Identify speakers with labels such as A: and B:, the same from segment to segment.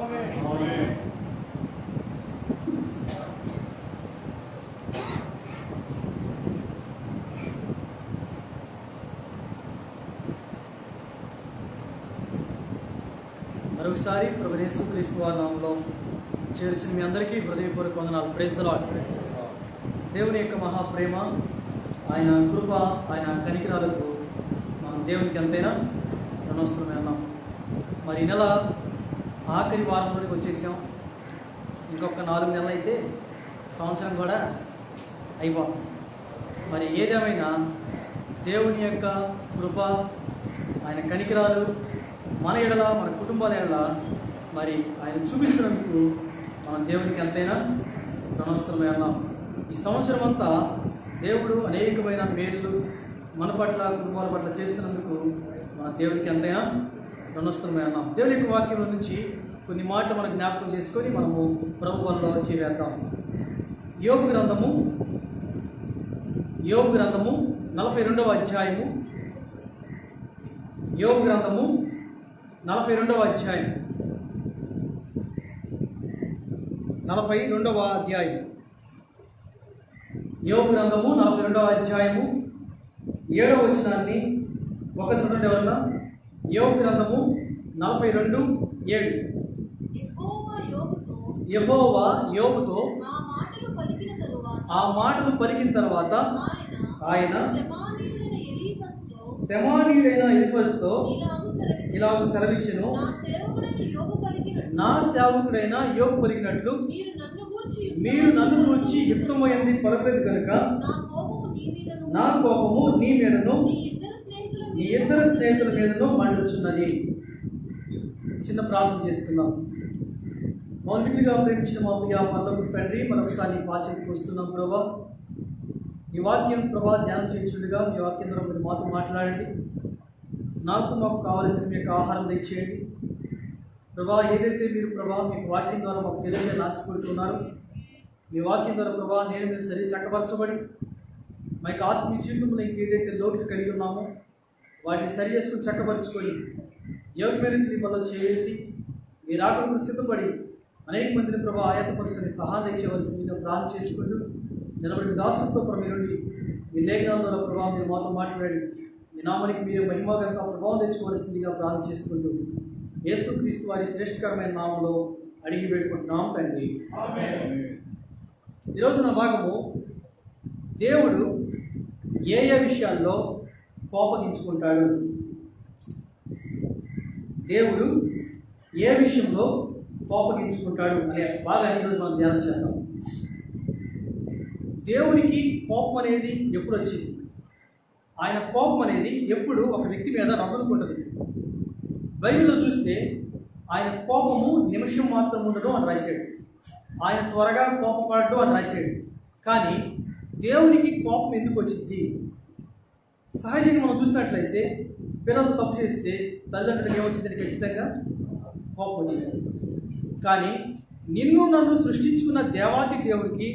A: మరొకసారి ప్రభువైన యేసుక్రీస్తు వారి నామములో చేర్చిన మీ అందరికీ హృదయపూర్వక వందనాలు. Praise the Lord. దేవుని యొక్క మహాప్రేమ, ఆయన కృప, ఆయన కనికరాలకు మనం దేవునికి ఎంతైనా రుణస్తులమే అన్నాం. మరి ఈ నెల ఆఖరి వారంలోకి వచ్చేసాం. ఇంకొక 4 నెలలు అయితే సంవత్సరం కూడా అయిపోతుంది. మరి ఏదేమైనా దేవుని యొక్క కృప, ఆయన కనికరాలు మన ఎడల, మన కుటుంబాల ఎడల మరి ఆయన చూపిస్తున్నందుకు మనం దేవునికి ఎంతైనా రుణస్తులమే అన్నాం. ఈ సంవత్సరం అంతా దేవుడు అనేకమైన మేలు మన పట్ల, కుటుంబాల పట్ల చేస్తున్నందుకు మన దేవునికి ఎంతైనా రుణస్తులమే అన్నాం. దేవుని యొక్క వాక్యం నుంచి కొన్ని మాటలు మనం జ్ఞాపకం చేసుకొని మనము ప్రభు వల్ల చేవేద్దాం. యోబు గ్రంథము 42వ అధ్యాయము. యోబు గ్రంథము 42వ అధ్యాయం. 42వ అధ్యాయం. యోబు గ్రంథము 42వ అధ్యాయము 7వ వచనాన్ని ఒక చదవండి ఎవరన్నా. యోబు గ్రంథము 42:7. యెహోవా యోబుతో ఆ మాటలు పలికిన తరువాత ఆయన తెమానీయుడైన ఎలీఫజుతో ఇలాగ సెలవిచ్చెను, నా సేవకుడైన యోబు పలికినట్లు మీరు నన్ను గూర్చి యుక్తమైనది పలకలేదు కనుక నా కోపము నీ మీదను నీ ఇద్దరు స్నేహితుల మీదను మండుచున్నది. చిన్న ప్రార్థన చేసుకుందాం. మౌలికగా ప్రేమించిన మా ప్రియ పరలోకపు తండ్రి, మరొకసారి నీ పాచేతికి వస్తున్నాం ప్రభా. ఈ వాక్యం ప్రభా ధ్యానం చేయించుండగా మీ వాక్యం ద్వారా మీరు మాతో మాట్లాడండి. మాకు కావలసిన మీ యొక్క ఆహారం తెచ్చేయండి ప్రభా. ఏదైతే మీరు ప్రభా మీకు వాక్యం ద్వారా మాకు తెలియజేయాలని ఆశపడుతున్నారు, మీ వాక్యం ద్వారా ప్రభా నేను మీరు సరి చక్కపరచబడి మా యొక్క ఆత్మీయ జీవితంలో ఇంకేదైతే లోట్లు కలిగి ఉన్నామో వాటిని సరి చేసుకుని చక్కపరుచుకొని యోగ్యమైన దీపాల్లో చేసి మీరు ఆకలికి సిద్ధపడి అనేక మందిని ప్రభా ఆయత పరుచుని సహాయం తెచ్చేవలసిందిగా ప్రార్థన చేసుకుంటూ నిలబడి దాసులతో మీరుండి మీ లేఖనాల ద్వారా ప్రభావం మీరు మాతో మాట్లాడి మీ నామానికి మీరే మహిమగంత ప్రభావం తెచ్చుకోవాల్సిందిగా ప్రార్థన చేసుకుంటూ యేసుక్రీస్తు వారి శ్రేష్ఠకరమైన నామంలో అడిగి పెట్టుకుంటున్నాం తండ్రి. ఈరోజు నా భాగము దేవుడు ఏ విషయాల్లో కోపగించుకుంటాడు, దేవుడు ఏ విషయంలో కోపగించుకుంటాడు అనే భాగాన్ని ఈరోజు మనం ధ్యానం చేద్దాం. దేవునికి కోపం అనేది ఎప్పుడు వచ్చింది? ఆయన కోపం అనేది ఎప్పుడు ఒక వ్యక్తి మీద రగులుకుంటుంది. బైబిల్లో చూస్తే ఆయన కోపము నిమిషం మాత్రం ఉండడం అని రాశాడు, ఆయన త్వరగా కోపపడడం అని రాశాడు. కానీ దేవునికి కోపం ఎందుకు వచ్చింది? సహజంగా మనం చూసినట్లయితే పిల్లలు తప్పు చేస్తే తల్లిదండ్రులకు ఏమొచ్చిందని ఖచ్చితంగా కోపం వచ్చింది. కానీ నిన్ను నన్ను సృష్టించుకున్న దేవాది దేవుడికి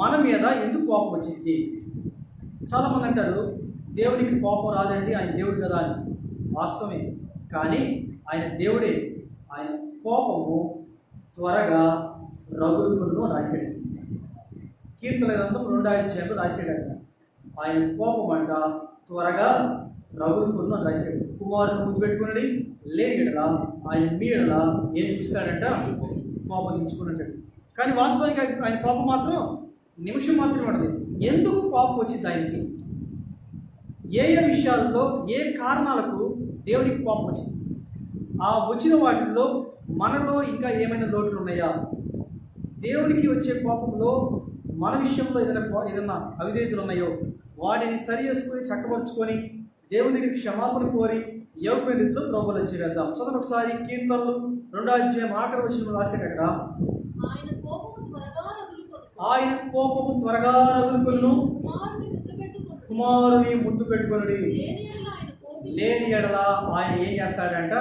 A: మన మీద ఎందుకు కోపం వచ్చింది? చాలామంది అంటారు దేవునికి కోపం రాదండి, ఆయన దేవుడు కదా అని. వాస్తవమే, కానీ ఆయన దేవుడే. ఆయన కోపము త్వరగా రగులుకును రాశాడు. కీర్తన గ్రంథం 2వ అధ్యాయంలో రాశాడట, ఆయన కోపం అంట త్వరగా రగులుకును అని రాశాడు. కుమారుని ముద్దు పెట్టుకుని లేని ఎడల ఆయన మీ ఎడల ఏం చూపిస్తాడంట? కోపగించుకున్నట్టు. కానీ వాస్తవానికి ఆయన కోపం మాత్రం నిమిషం మాత్రమే ఉండదు. ఎందుకు కోపం వచ్చింది ఆయనకి? ఏ విషయాల్లో, ఏ కారణాలకు దేవుడికి కోపం వచ్చింది? ఆ వచ్చిన వాటిల్లో మనలో ఇంకా ఏమైనా లోట్లు ఉన్నాయా? దేవుడికి వచ్చే కోపంలో మన విషయంలో ఏదైనా అవిధేయతలు ఉన్నాయో వాటిని సరి చేసుకొని చక్కపరుచుకొని దేవుని దగ్గర క్షమాపణ కోరి యోగ్యమైన రీతిలో ప్రభువులో చేద్దాం. చదువు ఒకసారి కీర్తనలు 2వ అధ్యాయం ఆఖరి వచనంలో రాసేటక్కడ ఆయన కోపము త్వరగా రగులుకొను, కుమారుని ముద్దు పెట్టుకొని లేని ఎడల ఆయన ఏం చేస్తాడంట?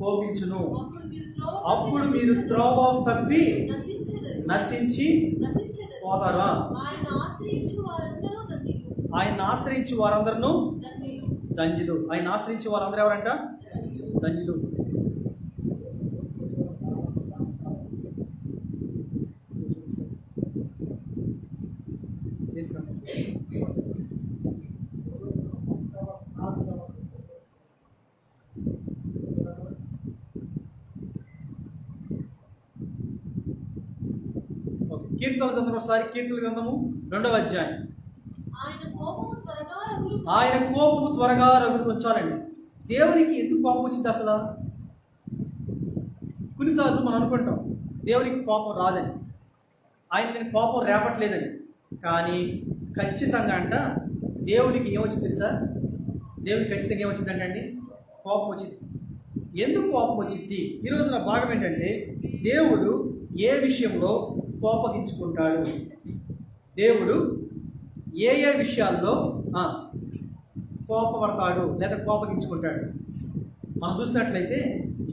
A: కోపించును. అప్పుడు మీరు త్రోవ తప్పి నశించి పోతారా? ఆయన ఆశ్రయించి వారందరూ ధన్యులు. ఆయన ఆశ్రయించి వారందరూ ఎవరంట? ధన్యులు. కీర్తనలు చదవండి ఒకసారి. కీర్తన గ్రంథము 2వ అధ్యాయం. ఆయన కోపము త్వరగా రగులుకొచ్చాలండి. దేవునికి ఎందుకు కోపం వచ్చింది అసలు? కొన్నిసార్లు మనం అనుకుంటాం దేవునికి కోపం రాదని, ఆయన నేను కోపం రేపట్లేదని. కానీ ఖచ్చితంగా అంట దేవునికి ఏమొచ్చింది తెలుసా? దేవునికి ఖచ్చితంగా ఏమొచ్చిందంటే అండి కోపం వచ్చింది. ఎందుకు కోపం వచ్చింది? ఈరోజు నా భాగం ఏంటంటే దేవుడు ఏ విషయంలో కోపగించుకుంటాడు, దేవుడు ఏ ఏ విషయాల్లో కోపపడతాడు లేదా కోపగించుకుంటాడు. మనం చూసినట్లయితే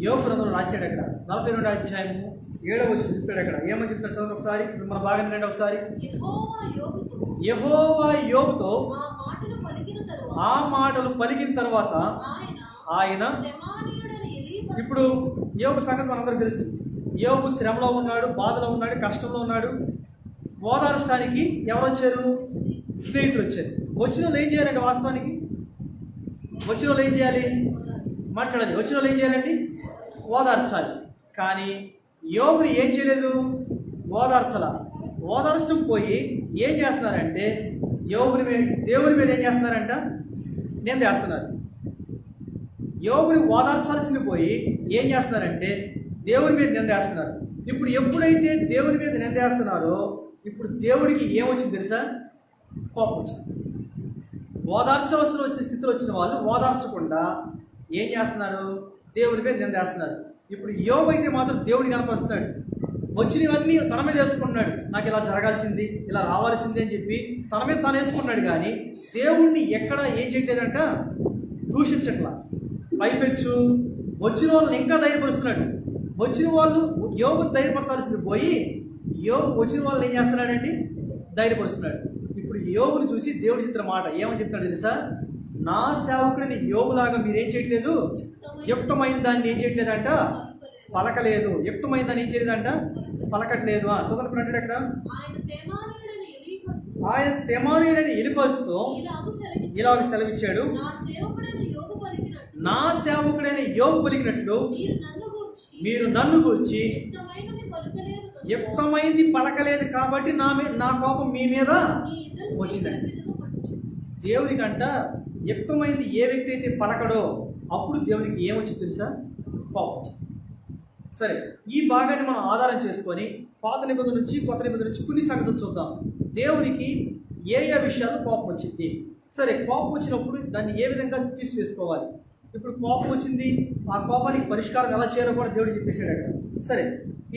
A: యోబు గ్రంథంలో రాశాడు. అక్కడ 42వ అధ్యాయము 7వ వచనం చెప్తాడు. అక్కడ ఏమని చెప్తాడు చదవండి ఒకసారి. మన భాగం రండి ఒకసారి. యెహోవా యోబుతో ఆ మాటలు పలికిన తర్వాత ఆయన, ఇప్పుడు యోబు సంగతి మనందరికీ తెలుసు. యోబు శ్రమలో ఉన్నాడు, బాధలో ఉన్నాడు, కష్టంలో ఉన్నాడు. ఓదార్చడానికి ఎవరు వచ్చారు? స్నేహితులు వచ్చారు. వచ్చిన వాళ్ళు ఏం చేయాలండి? వాస్తవానికి వచ్చిన వాళ్ళు ఏం చేయాలి? మాట్లాడాలి. వచ్చిన వాళ్ళు ఏం చేయాలండి? ఓదార్చాలి. కానీ యోబుని ఏం చేయలేదు? ఓదార్చలా. ఓదార్చడం పోయి ఏం చేస్తున్నారంటే యోబుని మీద, దేవుని మీద ఏం చేస్తున్నారంట? నింద వేస్తున్నారు. యోబుని ఓదార్చాల్సింది పోయి ఏం చేస్తున్నారంటే దేవుని మీద నింద వేస్తున్నారు. ఇప్పుడు ఎప్పుడైతే దేవుని మీద నింద వేస్తున్నారో ఇప్పుడు దేవుడికి ఏమొచ్చింది తెలుసా? కోపం వచ్చింది. ఓదార్చవలసిన వచ్చిన స్థితిలో వచ్చిన వాళ్ళు ఓదార్చకుండా ఏం చేస్తున్నారు? దేవుని మీద నింద వేస్తున్నారు. ఇప్పుడు యోబు అయితే మాత్రం దేవుడిని కనపరుస్తున్నాడు. వచ్చినవన్నీ తన మీద వేసుకుంటున్నాడు. నాకు ఇలా జరగాల్సింది, ఇలా రావాల్సింది అని చెప్పి తన మీద తాను వేసుకున్నాడు. కానీ దేవుణ్ణి ఎక్కడ ఏం చేయట్లేదంట? దూషించట్లా. పైపెచ్చు వచ్చిన వాళ్ళని ఇంకా ధైర్యపరుస్తున్నాడు. వచ్చిన వాళ్ళు యోబుని ధైర్యపరచాల్సింది పోయి యోబు వచ్చిన వాళ్ళని ఏం చేస్తున్నాడండి? ధైర్యపరుస్తున్నాడు. ఇప్పుడు యోబుని చూసి దేవుడు చెప్తున్న మాట ఏమని చెప్తాడు తెలుసా? నా సేవకుడిని యోబులాగా మీరేం చేయట్లేదు, యుక్తమైన దాన్ని ఏం చేయట్లేదంట? పలకలేదు. యుక్తమైన దాన్ని ఏం చేయలేదంట? పలకట్లేదు. చదువుకున్నట్టు అక్కడ ఆయన తెమానీయుడని ఎలిఫజుతో ఇలాగ సెలవిచ్చాడు, నా సేవకుడైన యోబు పలికినట్లు మీరు నన్ను గూర్చి యుక్తమైంది పలకలేదు కాబట్టి నా కోపం మీ మీద వచ్చిందండి. దేవునికంట యుక్తమైంది ఏ వ్యక్తి అయితే పలకడో అప్పుడు దేవునికి ఏమొచ్చింది తెలుసా? కోపం వచ్చింది. సరే, ఈ భాగాన్ని మనం ఆధారం చేసుకొని పాత నిబంధన నుంచి కొత్త నిబంధన నుంచి కొన్ని సంగతులు చూద్దాం. దేవునికి ఏ ఏ విషయాలు కోపం వచ్చింది. సరే, కోపం వచ్చినప్పుడు దాన్ని ఏ విధంగా తీసివేసుకోవాలి? ఇప్పుడు కోపం వచ్చింది, ఆ కోపానికి పరిష్కారం ఎలా చేయాలో కూడా దేవుడు చెప్పేశాడు అక్కడ. సరే,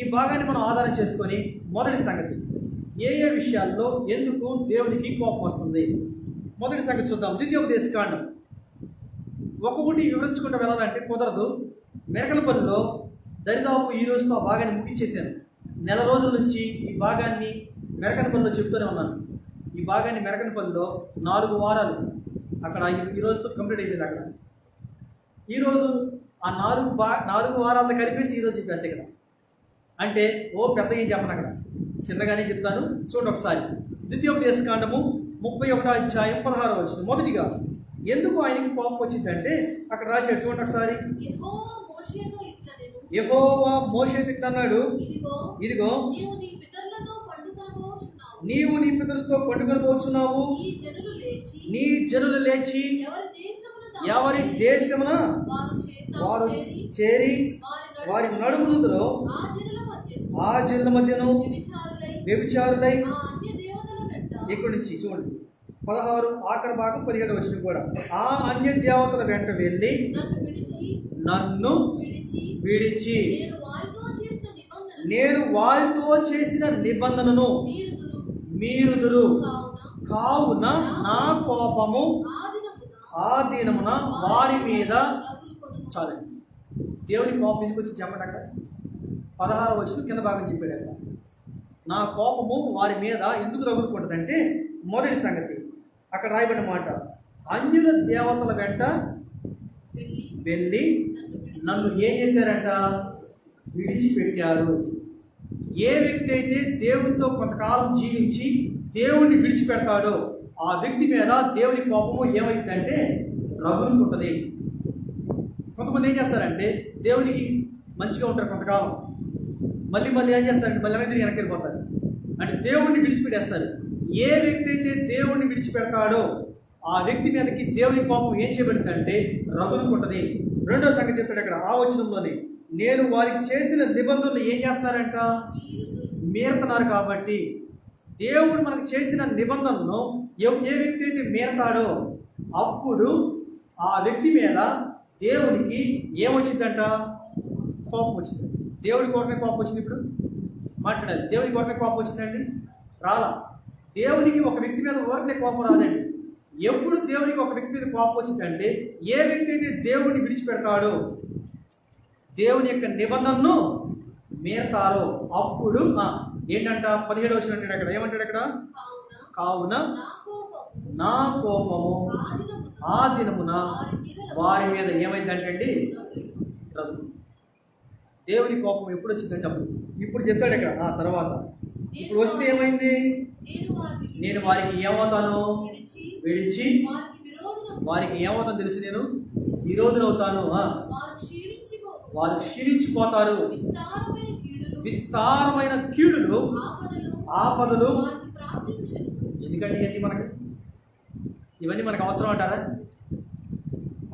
A: ఈ భాగాన్ని మనం ఆధారం చేసుకొని మొదటి సంగతి ఏ ఏ విషయాల్లో ఎందుకు దేవునికి కోపం వస్తుంది. మొదటి సంగతి చూద్దాం. ద్వితీయోపదేశకాండం. ఒక్కొక్కటి వివరించుకుంటూ వెళ్ళాలంటే కుదరదు. మెరకలపల్లిలో దరిదాపు ఈ రోజుతో ఆ భాగాన్ని ముగించేశాను. నెల రోజుల నుంచి ఈ భాగాన్ని మెరకనపల్లిలో చెప్తూనే ఉన్నాను. ఈ భాగాన్ని మెరకనపల్లిలో 4 వారాలు అక్కడ ఈ రోజుతో కంప్లీట్ అయిపోయింది. అక్కడ ఈరోజు ఆ 4 వారాలతో కలిపేసి ఈరోజు చెప్పేస్తే ఇక్కడ అంటే పెద్ద ఏం చెప్పను, అక్కడ చిన్నగానే చెప్తాను. చూడండి ఒకసారి. ద్వితీయోపదేశకాండము 31వ అధ్యాయం 16వ వచనం. మొదటిగా ఎందుకు ఆయనకి కోపం వచ్చిందంటే అక్కడ రాశాడు. చూడండి ఒకసారి. యెహోవా మోషేతో ఇట్లా అన్నాడు, ఇదిగో నీవు నీ పితరులతో పండుకొనబోచున్నావు. నీ జనులు లేచి ఎవరి దేశమున వారు చేరి వారి నడుములలో ఆ జనుల మధ్యను వ్యభిచారులై. ఇక్కడి నుంచి చూడండి 16 ఆఖరి భాగం 17 వచ్చిన కూడా ఆ అన్య దేవతల వెంట వెళ్ళి నన్ను విడిచి నేను వారితో చేసిన నిబంధనను మీరుదురు. కావున నా కోపము ఆ దినమున వారి మీద. చాలు, దేవుని కోపం ఎందుకు వచ్చి చెప్పండి. అక్కడ 16వ వచనం కింద భాగం చెప్పాడు. అక్కడ నా కోపము వారి మీద ఎందుకు రగులుకుంటుందంటే మొదటి సంగతి అక్కడ రాయబడిన మాట, అన్యుల దేవతల వెంట వెళ్ళి నన్ను ఏం చేశారంట? విడిచిపెట్టారు. ఏ వ్యక్తి అయితే దేవునితో కొంతకాలం జీవించి దేవుణ్ణి విడిచిపెడతాడో ఆ వ్యక్తి మీద దేవుని కోపము ఏమైందంటే రగులుకుంటుంది. కొంతమంది ఏం చేస్తారంటే దేవునికి మంచిగా ఉంటారు కొంతకాలం, మళ్ళీ ఏం చేస్తారంటే మళ్ళీ తిరిగి వెనక్కి వెళ్ళిపోతారు. అంటే దేవుణ్ణి విడిచిపెట్టేస్తారు. ఏ వ్యక్తి అయితే దేవుణ్ణి విడిచిపెడతాడో ఆ వ్యక్తి మీదకి దేవుని కోపం ఏం చేయబడుతుందంటే రగులుకుంటది. రెండో సంగతి చెప్తాడు అక్కడ ఆ వచనంలోనే, నేను వారికి చేసిన నిబంధనలు ఏం చేస్తున్నారంట? మీరుతున్నారు. కాబట్టి దేవుడు మనకు చేసిన నిబంధనను ఏ వ్యక్తి అయితే మీరతాడో అప్పుడు ఆ వ్యక్తి మీద దేవునికి ఏమొచ్చిందంట? కోపం వచ్చింది. దేవుడి కోరనే కోపం వచ్చింది. ఇప్పుడు మాట్లాడాలి. దేవుని కోరనే కోపం వచ్చిందండి? రాలా. దేవునికి ఒక వ్యక్తి మీద ఊరనే కోపం రాదండి. ఎప్పుడు దేవునికి ఒక వ్యక్తి మీద కోపం వచ్చిందంటే ఏ వ్యక్తి అయితే దేవుడిని విడిచిపెడతాడో, దేవుని యొక్క నిబంధనను మీరతారో అప్పుడు ఏంటంట? 17వ వచనం అంటాడు అక్కడ. ఏమంటాడు అక్కడ? కావున నా కోపము ఆ దినమున వారి మీద ఏమైందంటండి? దేవుని కోపం ఎప్పుడు వచ్చిందంటే అప్పుడు. ఇప్పుడు చెప్తాడు ఇక్కడ ఆ తర్వాత. ఇప్పుడు వస్తే ఏమైంది? నేను వారికి ఏమవుతాను? విడిచి వారికి ఏమవుతాను తెలుసు, నేను విరోధులవుతాను. వారు క్షీణించిపోతారు. విస్తారమైన కీడులు ఆపదలు. ఎందుకంటే ఇవన్నీ మనకు అవసరం అంటారా?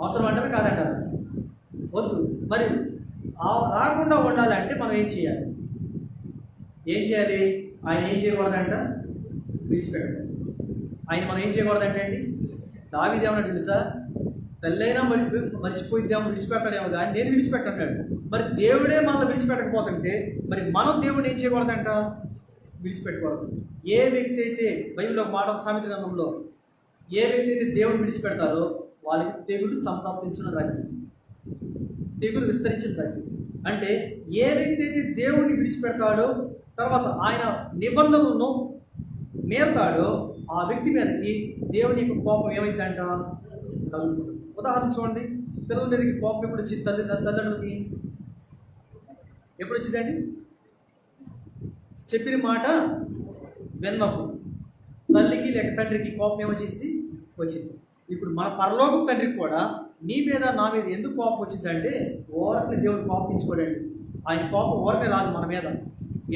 A: అవసరం అంటారా కాదంటారా? వద్దు. మరి రాకుండా ఉండాలంటే మనం ఏం చేయాలి? ఆయన ఏం చేయకూడదంట? విడిచిపెట్టండి. ఆయన మనం ఏం చేయకూడదంటే అండి, దావీదు ఏమన్నా తెలుసా? తల్లైనా మర్చిపోయిద్దాము, విడిచిపెట్టాడేమో కానీ నేను విడిచిపెట్టాడు. మరి దేవుడే మనల్ని విడిచిపెట్టకపోతుంటే మరి మనం దేవుడిని ఏం చేయకూడదంట? విడిచిపెట్టకూడదు. ఏ వ్యక్తి అయితే బైబిల్లో మాట సామెత గ్రంథంలో ఏ వ్యక్తి అయితే దేవుడిని విడిచిపెడతారో వాళ్ళకి తెగులు సంప్రాప్తించిన రాజ్యం, తెగులు విస్తరించిన రాజ్యం. అంటే ఏ వ్యక్తి అయితే దేవుడిని విడిచిపెడతాడో తర్వాత ఆయన నిబంధనలను మీరతాడో ఆ వ్యక్తి మీదకి దేవుని యొక్క కోపం ఏమైందంట? కలుగుతుంది. ఉదాహరణ చూడండి, పిల్లల మీదకి కోపం ఎప్పుడు వచ్చింది? తల్లిదండ్రులకి ఎప్పుడు వచ్చిందండి? చెప్పిన మాట విన్నప్పుడు. తల్లికి లేక తండ్రికి కోపం ఏమొచ్చింది? వచ్చింది. ఇప్పుడు మన పరలోక తండ్రికి కూడా నీ మీద నా మీద ఎందుకు కోపం వచ్చిందంటే ఓరని దేవుడు కోపించుకోడండి. ఆయన కోపం ఓరనే రాదు మన మీద.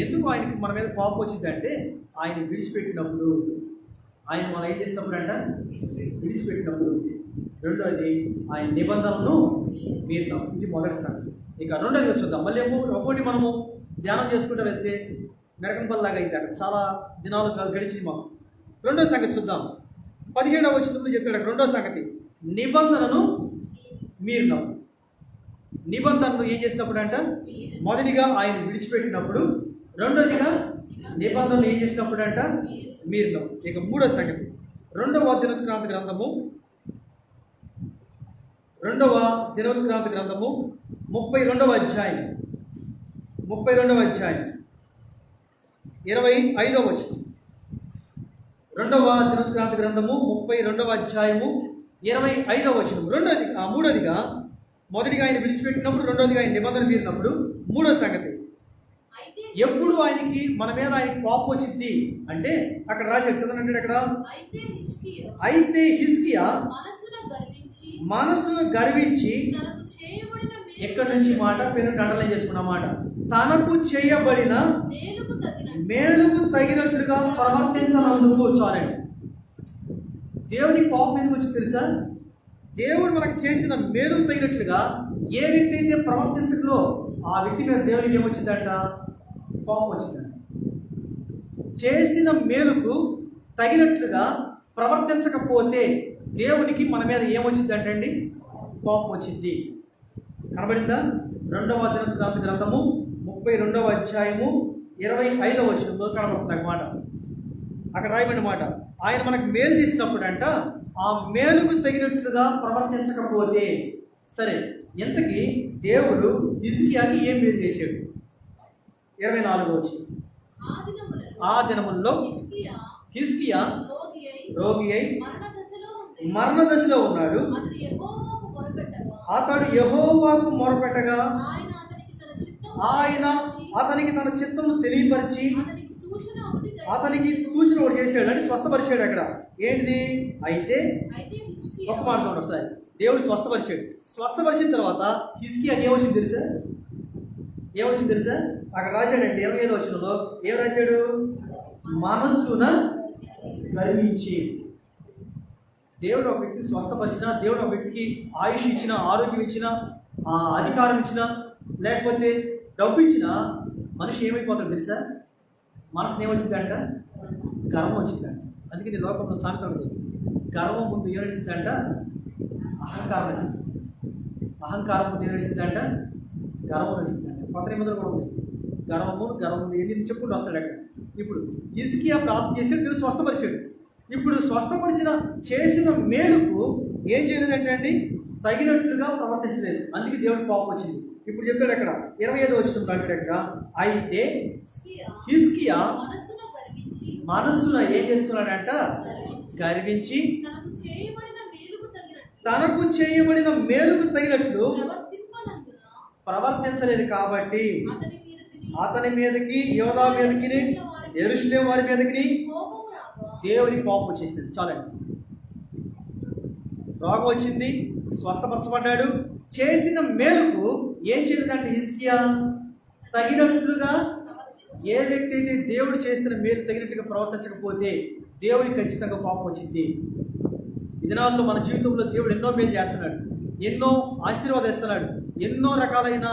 A: ఎందుకు ఆయనకి మన మీద కోపం వచ్చిందంటే ఆయన విడిచిపెట్టినప్పుడు, ఆయన మనం ఏం చేసినప్పుడు అంట? విడిచిపెట్టినప్పుడు. రెండోది ఆయన నిబంధనలను మీరినాం. ఇది మొదటిసారి. ఇక రెండోది వచ్చేద్దాం. మళ్ళీ ఒకటి మనము ధ్యానం చేసుకుంటూ వెళ్తే మెరకంపల్లాగా అయితే అక్కడ చాలా దినాలు గడిచింది మాకు. రెండో సంగతి చూద్దాం. 17వ వచనంలో చెప్పాడు రెండో సంగతి, నిబంధనను మీరినాం. నిబంధనను ఏం చేసినప్పుడు అంట? మొదటిగా ఆయన విడిచిపెట్టినప్పుడు, రెండోదిగా నిబంధనలు ఏం చేసినప్పుడు అంట? మీరినాం. ఇక మూడో సంగతి, రెండవ దినోత్క్రాంతి గ్రంథము 32వ అధ్యాయం 25వ వచనం. రెండవ దినోత్క్రాంతి గ్రంథము 32వ అధ్యాయము 25వ వచనం. మూడోదిగా మొదటిగా ఆయన విడిచిపెట్టినప్పుడు, రెండోదిగా ఆయన నిబంధన మీరినప్పుడు, మూడో సంగతి ఎప్పుడు ఆయనకి మన మీద ఆయనకి కోపం వచ్చింది అంటే అక్కడ రాశాడు. చదవండి అక్కడ. అయితే హిజ్కియా మనసును గర్వించి, ఎక్కడి నుంచి మాట పేరు అండర్లైన్ చేసుకున్న మాట, తనకు చేయబడిన మేలుకు తగినట్లుగా ప్రవర్తించనందుకు. చాలండి. దేవుని కోపం ఎందుకు వచ్చి తెలుసా? దేవుడు మనకు చేసిన మేలుకు తగినట్లుగా ఏ వ్యక్తి అయితే ప్రవర్తించకలో ఆ వ్యక్తి మీద దేవునికి ఏమొచ్చిందంట? కోపం వచ్చిందంట. చేసిన మేలుకు తగినట్లుగా ప్రవర్తించకపోతే దేవునికి మన మీద ఏమొచ్చిందంటండి? కోపం వచ్చింది. కనబడిందా? రెండవ దినోత్క్రాంతి గ్రంథము 32వ అధ్యాయము 25వ వచనంలో కనబడుతుంది అన్నమాట. అక్కడ రాయబడిన మాట, ఆయన మనకు మేలు చేసినప్పుడు అంట ఆ మేలుకు తగినట్లుగా ప్రవర్తించకపోతే. సరే, ఎంతకీ దేవుడు హిజ్కియాకి ఏం మేలు చేశాడు? 24వ వచనం. ఆ దినముల్లో హిజ్కియా రోగి అయి మరణ దశలో ఉన్నాడు. అతడు యెహోవాకు మొరపెట్టగా ఆయన అతనికి తన చిత్తమును తెలియపరిచి అతనికి సూచన ఒకటి చేశాడు. అంటే స్వస్థపరిచాడు. అక్కడ ఏంటిది? అయితే ఒక మాట చూడండి ఒకసారి. దేవుడు స్వస్థపరిచాడు. స్వస్థపరిచిన తర్వాత హిజ్కియాకి ఏమొచ్చింది తెలుసా? అక్కడ రాశాడండి 25వ వచనంలో. ఏం రాశాడు? మనస్సున గర్వించి. దేవుడు ఒక వ్యక్తిని స్వస్థపరిచిన, దేవుడు ఒక వ్యక్తికి ఆయుష్ ఇచ్చిన, ఆరోగ్యం ఇచ్చిన, అధికారం ఇచ్చిన, లేకపోతే డబ్బు ఇచ్చిన మనిషి ఏమైపోతాడు తెలుసా? మనసుని ఏమొచ్చిందంట? గర్వం వచ్చిందంట. అందుకే నీ లోకంలో సామెత ఉంది, గర్వం ముందు ఏం నడిచిందంట? అహంకారం నడిచింది. అహంకారం ముందు ఏం నడిచిందంట? గర్వం నడిచిందంట. కొత్త నిబంధనలు కూడా ఉంది, గర్వం ఉంది ఎన్ని చెప్పుకుంటూ వస్తాడు అక్కడ. ఇప్పుడు హిజ్కియా ప్రార్థన చేసాడు, దేవుడు స్వస్థపరిచాడు. ఇప్పుడు చేసిన మేలుకు ఏం చేయలేదంటే అండి, తగినట్లుగా ప్రవర్తించలేదు. అందుకే దేవుడికి కోపం వచ్చింది. ఇప్పుడు చెప్తాడు అక్కడ 25వ వచనంలో అంటాడు అక్కడ, అయితే హిజ్కియా మనస్సున ఏం చేసుకున్నాడంట? గర్వించి తనకు చేయబడిన మేలుకు తగినట్లు ప్రవర్తించలేదు కాబట్టి అతని మీదకి, యోధా మీదకి, యెరూషలేము వారి మీదకి దేవుని కోపం వచ్చేసింది. చాలండి, రోగం వచ్చింది, స్వస్థపరచబడ్డాడు. చేసిన మేలుకు ఏం చేయలేదంటే హిజ్కియా తగినట్లుగా. ఏ వ్యక్తి అయితే దేవుడు చేసిన మేలు తగినట్లుగా ప్రవర్తించకపోతే దేవుడికి ఖచ్చితంగా కోపం వచ్చింది. ఈ దినాల్లో మన జీవితంలో దేవుడు ఎన్నో మేలు చేస్తున్నాడు, ఎన్నో ఆశీర్వాదం ఇస్తున్నాడు, ఎన్నో రకాలైన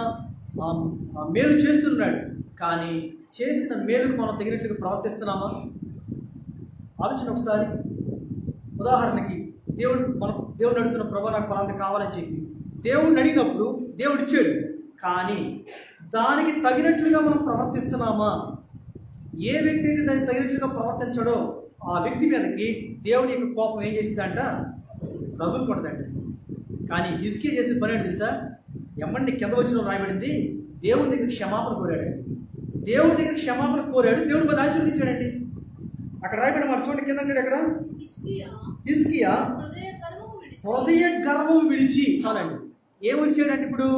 A: మేలు చేస్తున్నాడు. కానీ చేసిన మేలుకు మనం తగినట్లుగా ప్రవర్తిస్తున్నామా? ఆలోచన ఒకసారి. ఉదాహరణకి దేవుడు అడుగుతున్న, ప్రభా నాకు పలాంటి కావాలని చెప్పి దేవుడిని అడిగినప్పుడు దేవుడు ఇచ్చాడు, కానీ దానికి తగినట్లుగా మనం ప్రవర్తిస్తున్నామా? ఏ వ్యక్తి అయితే దానికి తగినట్లుగా ప్రవర్తించడో ఆ వ్యక్తి మీదకి దేవుని యొక్క కోపం ఏం చేసిందంట? రగులుపడదంట. కానీ హిజ్కియా చేసిన పని ఏంటి తెలుసా? ఎమ్మండి కింద వచ్చిన రాయబడింది, దేవుడి దగ్గర క్షమాపణ కోరాడండి. దేవుడి దగ్గర క్షమాపణ కోరాడు, దేవుడు మరి ఆశీర్వదించాడండి. అక్కడ రాయబడి మన చూడండి కింద అంటాడు అక్కడ, హిజ్కియా హృదయ గర్వం విడిచి. చాలండి, ఏం విడిచాడంటే ఇప్పుడు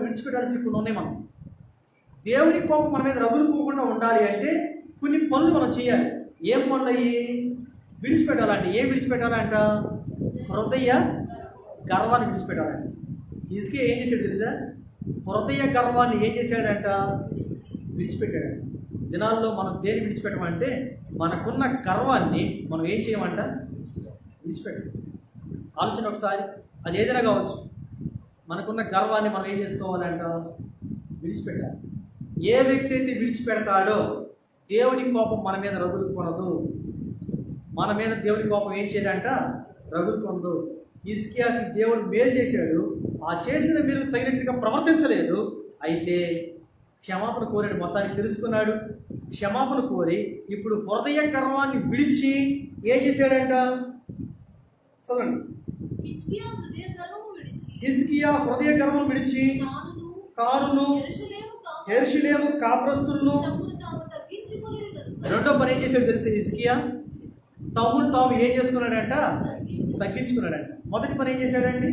A: విడిచిపెట్టాల్సిన కొన్ని ఉన్నాయి. మనం దేవుని కోపం మన మీద రగులుకోకుండా ఉండాలి అంటే కొన్ని పనులు మనం చేయాలి. ఏం పనులు అయ్యి విడిచిపెట్టాలంటే? ఏం విడిచిపెట్టాలంట? హృదయ గర్వాన్ని విడిచిపెట్టాలంట. హిజ్కియా ఏం చేశాడు తెలుసా? హృదయ గర్వాన్ని ఏం చేశాడంట? విడిచిపెట్టాడు. దినాల్లో మనం దేని విడిచిపెట్టమంటే మనకున్న గర్వాన్ని మనం ఏం చేయమంట? విడిచిపెట్టాలి. ఆలోచన ఒకసారి, అది ఏదైనా కావచ్చు. మనకున్న గర్వాన్ని మనం ఏం చేసుకోవాలంట? విడిచిపెట్టాలి. ఏ వ్యక్తి అయితే విడిచిపెడతాడో దేవుని కోపం మన మీద రగులుకొనదు. మన మీద దేవుని కోపం ఏం చేయదంట? రగులుకొనదు. హిజ్కియాకి దేవుడు మేలు చేశాడు, ఆ చేసిన మేలు తగినట్లుగా ప్రవర్తించలేదు. అయితే క్షమాపణ కోరాడు, మొత్తానికి తెలుసుకున్నాడు. క్షమాపణ కోరి ఇప్పుడు హృదయ గర్వాన్ని విడిచి ఏం చేశాడంట? చదవండి. హిజ్కియా హృదయ గర్వం విడిచి తానును యెరూషలేము కాపురస్తులను. రెండో పని ఏం చేశాడు తెలుసా? హిజ్కియా తమ్ముడు తాము ఏం చేసుకున్నాడంట? తగ్గించుకున్నాడంట. మొదటి పని ఏం చేశాడండి?